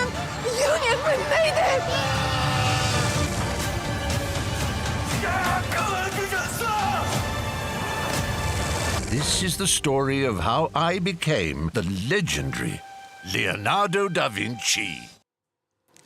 Union, we made it! This is the story of how I became the legendary Leonardo da Vinci.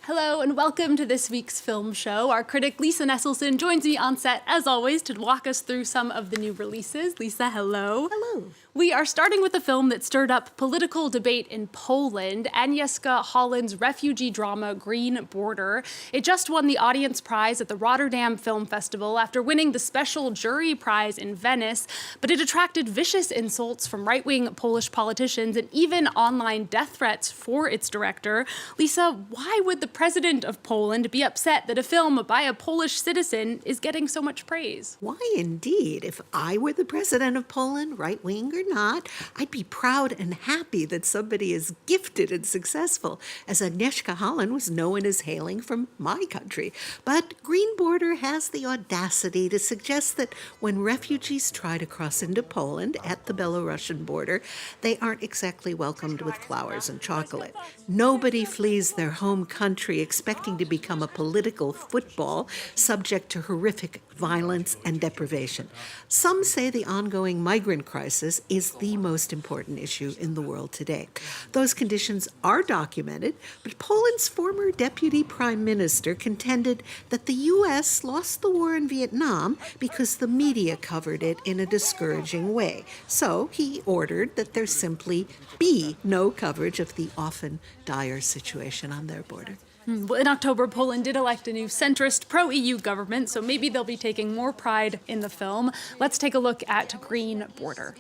Hello and welcome to this week's film show. Our critic Lisa Nesselson joins me on set as always to walk us through some of the new releases. Lisa, hello. Hello. We are starting with a film that stirred up political debate in Poland, Agnieszka Holland's refugee drama Green Border. It just won the audience prize at the Rotterdam Film Festival after winning the special jury prize in Venice, but it attracted vicious insults from right-wing Polish politicians and even online death threats for its director. Lisa, why would the president of Poland be upset that a film by a Polish citizen is getting so much praise? Why indeed? If I were the president of Poland, right-wing or not, I'd be proud and happy that somebody as gifted and successful as Agnieszka Holland was known as hailing from my country. But Green Border has the audacity to suggest that when refugees try to cross into Poland at the Belarusian border, they aren't exactly welcomed with flowers and chocolate. Nobody flees their home country expecting to become a political football subject to horrific violence and deprivation. Some say the ongoing migrant crisis is the most important issue in the world today. Those conditions are documented, but Poland's former deputy prime minister contended that the U.S. lost the war in Vietnam because the media covered it in a discouraging way. So he ordered that there simply be no coverage of the often dire situation on their border. In October, Poland did elect a new centrist pro-EU government, so maybe they'll be taking more pride in the film. Let's take a look at Green Border.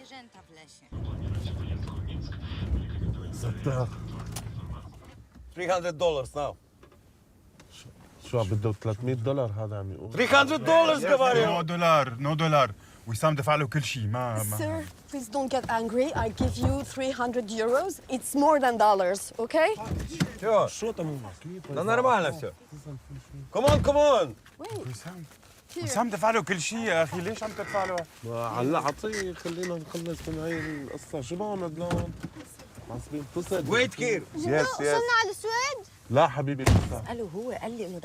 $300 now. شو عم بده $300 هذا عم يقول $300 говорю. No dollar. وسام دفع له كل شيء ما Sir, please don't get angry. I give you 300 euros. It's more than dollars, okay? Всё. شو там Да нормально все. Come on. وسام دفع له كل شيء يا اخي ليش عم تدفع له؟ هلا عطيه خلينا نخلص من هاي القصة شو بعمل لون حاسبين اتصل Wait here. يس وصلنا على السويد؟ لا حبيبي لسه قالوا هو قال لي انه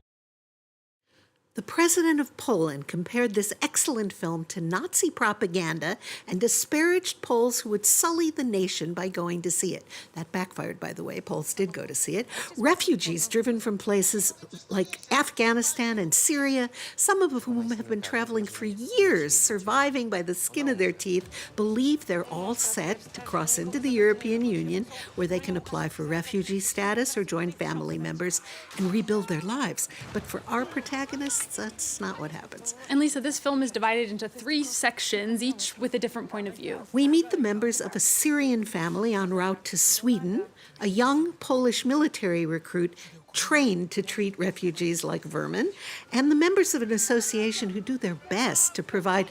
The president of Poland compared this excellent film to Nazi propaganda and disparaged Poles who would sully the nation by going to see it. That backfired, by the way. Poles did go to see it. Refugees driven from places like Afghanistan and Syria, some of whom have been traveling for years, surviving by the skin of their teeth, believe they're all set to cross into the European Union, where they can apply for refugee status or join family members and rebuild their lives. But for our protagonists, that's not what happens. And Lisa, this film is divided into 3 sections, each with a different point of view. We meet the members of a Syrian family en route to Sweden, a young Polish military recruit trained to treat refugees like vermin, and the members of an association who do their best to provide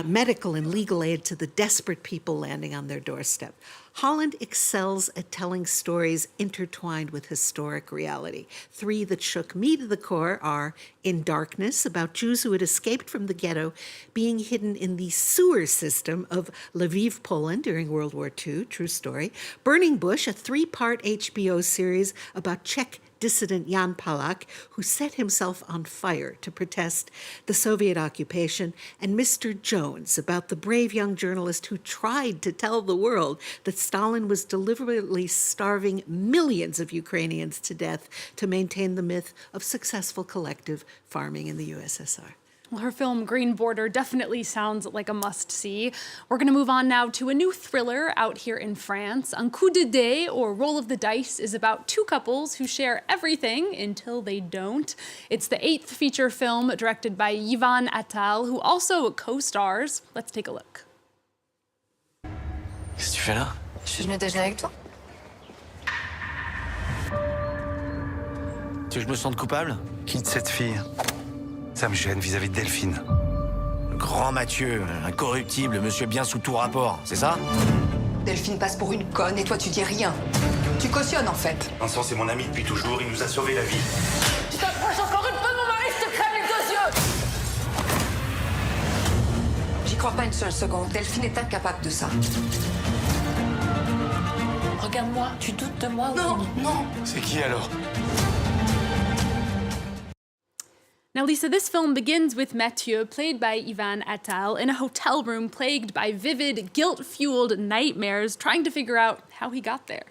medical and legal aid to the desperate people landing on their doorstep. Holland excels at telling stories intertwined with historic reality. 3 that shook me to the core are In Darkness, about Jews who had escaped from the ghetto being hidden in the sewer system of Lviv, Poland during World War II, true story. Burning Bush, a 3-part HBO series about Czech dissident Jan Palach, who set himself on fire to protest the Soviet occupation, and Mr. Jones, about the brave young journalist who tried to tell the world that Stalin was deliberately starving millions of Ukrainians to death to maintain the myth of successful collective farming in the USSR. Well, her film Green Border definitely sounds like a must-see. We're going to move on now to a new thriller out here in France. Un coup de dé, or Roll of the Dice, is about 2 couples who share everything until they don't. It's the 8th feature film directed by Yvan Attal, who also co-stars. Let's take a look. Qu'est-ce que tu fais là? Je suis venue déjeuner avec toi. Tu veux que je me sente coupable? Quitte cette fille. Ça me gêne vis-à-vis de Delphine. Le grand Mathieu, incorruptible, monsieur bien sous tout rapport, c'est ça? Delphine passe pour une conne et toi tu dis rien. Tu cautionnes en fait. Vincent, c'est mon ami depuis toujours, il nous a sauvé la vie. Tu t'approches encore une fois de mon mari, je te crève les 2 yeux. J'y crois pas une seule seconde. Delphine est incapable de ça. Regarde-moi, tu doutes de moi? Non, non. C'est qui alors? Now, Lisa, this film begins with Mathieu, played by Ivan Attal, in a hotel room plagued by vivid, guilt-fueled nightmares, trying to figure out how he got there.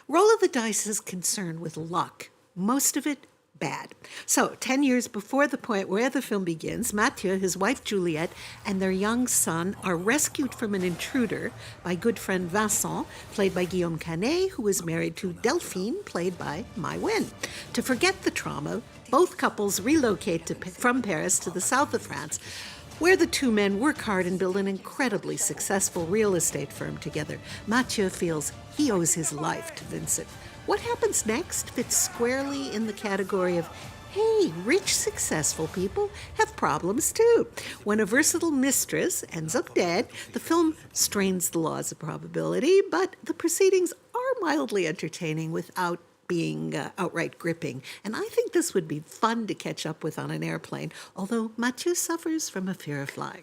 Roll of the dice is concerned with luck. Most of it bad. So, 10 years before the point where the film begins, Mathieu, his wife Juliette, and their young son are rescued from an intruder by good friend Vincent, played by Guillaume Canet, who is married to Delphine, played by Mai Wen. To forget the trauma, both couples relocate from Paris to the south of France, where the two men work hard and build an incredibly successful real estate firm together. Mathieu feels he owes his life to Vincent. What happens next fits squarely in the category of, hey, rich, successful people have problems too. When a versatile mistress ends up dead, the film strains the laws of probability, but the proceedings are mildly entertaining without being outright gripping. And I think this would be fun to catch up with on an airplane, although Mathieu suffers from a fear of flying.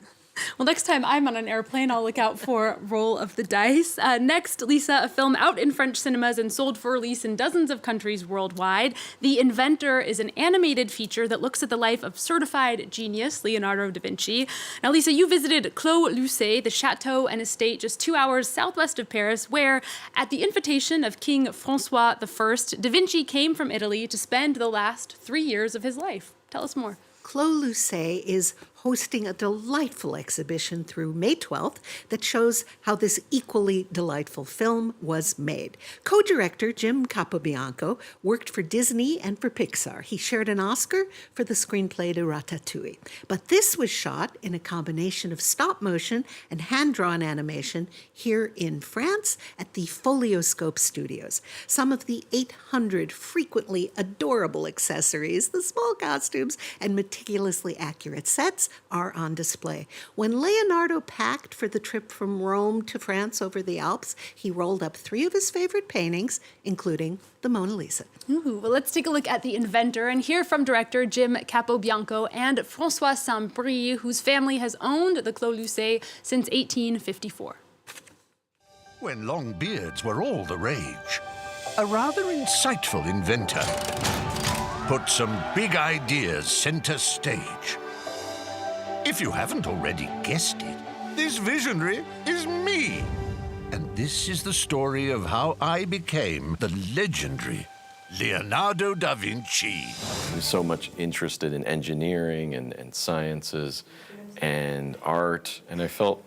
Well, next time I'm on an airplane, I'll look out for Roll of the Dice. Next, Lisa, a film out in French cinemas and sold for release in dozens of countries worldwide. The Inventor is an animated feature that looks at the life of certified genius Leonardo da Vinci. Now, Lisa, you visited Clos Lucé, the chateau and estate just 2 hours southwest of Paris, where, at the invitation of King Francois I, da Vinci came from Italy to spend the last 3 years of his life. Tell us more. Clos Lucé is hosting a delightful exhibition through May 12th that shows how this equally delightful film was made. Co-director Jim Capobianco worked for Disney and for Pixar. He shared an Oscar for the screenplay to Ratatouille. But this was shot in a combination of stop motion and hand-drawn animation here in France at the Folioscope Studios. Some of the 800 frequently adorable accessories, the small costumes, and meticulously accurate sets are on display. When Leonardo packed for the trip from Rome to France over the Alps, he rolled up 3 of his favorite paintings, including the Mona Lisa. Ooh, well, let's take a look at The Inventor and hear from director Jim Capobianco and François Saint-Brie, whose family has owned the Clos Lucé since 1854. When long beards were all the rage, a rather insightful inventor put some big ideas center stage. If you haven't already guessed it, this visionary is me. And this is the story of how I became the legendary Leonardo da Vinci. I was so much interested in engineering and sciences and art, and I felt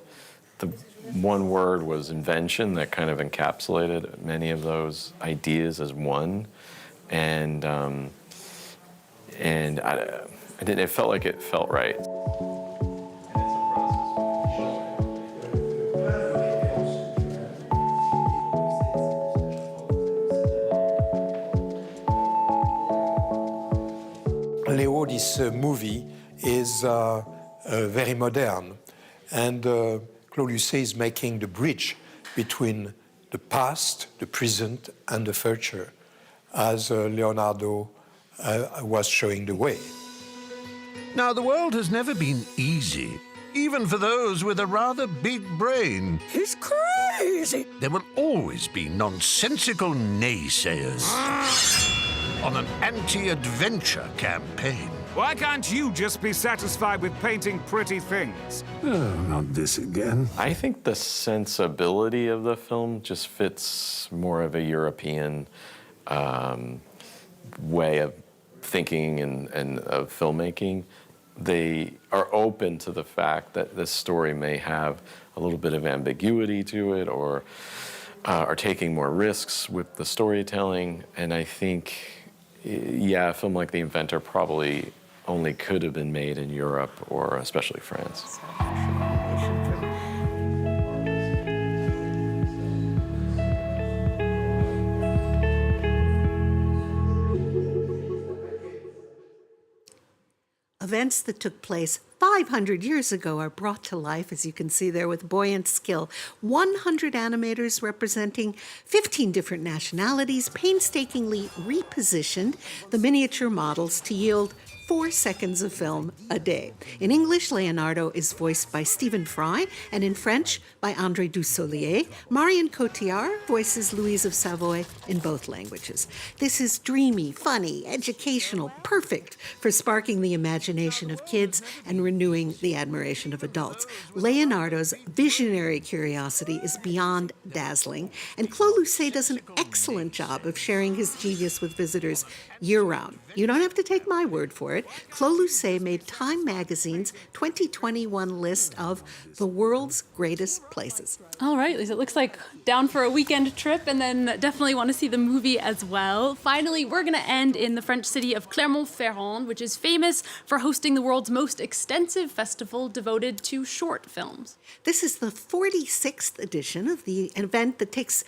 the one word was invention that kind of encapsulated many of those ideas as one. And it felt like it felt right. Leo, this movie is very modern, and Clos Lucé is making the bridge between the past, the present, and the future, as Leonardo was showing the way. Now, the world has never been easy, even for those with a rather big brain. He's crazy! There will always be nonsensical naysayers on an anti-adventure campaign. Why can't you just be satisfied with painting pretty things? Oh, not this again. I think the sensibility of the film just fits more of a European way of thinking and of filmmaking. They are open to the fact that this story may have a little bit of ambiguity to it, or are taking more risks with the storytelling. And I think, yeah, a film like The Inventor probably only could have been made in Europe, or especially France. Events that took place 500 years ago are brought to life, as you can see there, with buoyant skill. 100 animators representing 15 different nationalities painstakingly repositioned the miniature models to yield 4 seconds of film a day. In English, Leonardo is voiced by Stephen Fry, and in French by André Dussolier. Marion Cotillard voices Louise of Savoy in both languages. This is dreamy, funny, educational, perfect for sparking the imagination of kids and renewing the admiration of adults. Leonardo's visionary curiosity is beyond dazzling, and Claude Lucet does an excellent job of sharing his genius with visitors year-round. You don't have to take my word for it. Claude Lucet made Time Magazine's 2021 list of the world's greatest places. All right, Lisa, it looks like down for a weekend trip and then definitely want to see the movie as well. Finally, we're going to end in the French city of Clermont-Ferrand, which is famous for hosting the world's most extensive festival devoted to short films. This is the 46th edition of the event that takes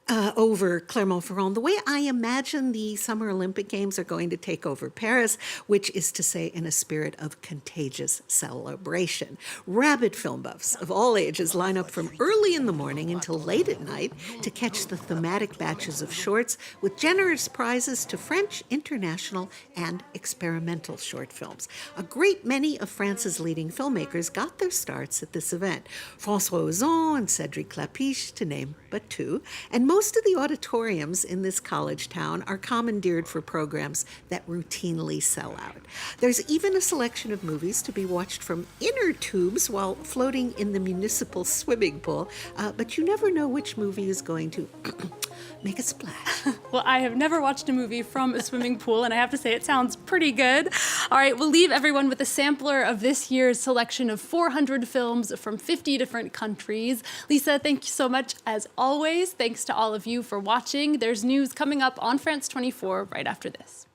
over Clermont-Ferrand, the way I imagine the Summer Olympic Games are going to take over Paris, which is to say in a spirit of contagious celebration. Rabid film buffs of all ages line up from early in the morning until late at night to catch the thematic batches of shorts with generous prizes to French, international, and experimental short films. A great many of France's leading filmmakers got their starts at this event. François Ozon and Cédric Clapiche, to name but two, and most of the auditoriums in this college town are commandeered for programs that routinely sell out. There's even a selection of movies to be watched from inner tubes while floating in the municipal swimming pool, but you never know which movie is going to make a splash. Well, I have never watched a movie from a swimming pool, and I have to say it sounds pretty good. All right, we'll leave everyone with a sampler of this year's selection of 400 films from 50 different countries. Lisa, thank you so much as always. Thanks to all of you for watching. There's news coming up on France 24 right after this.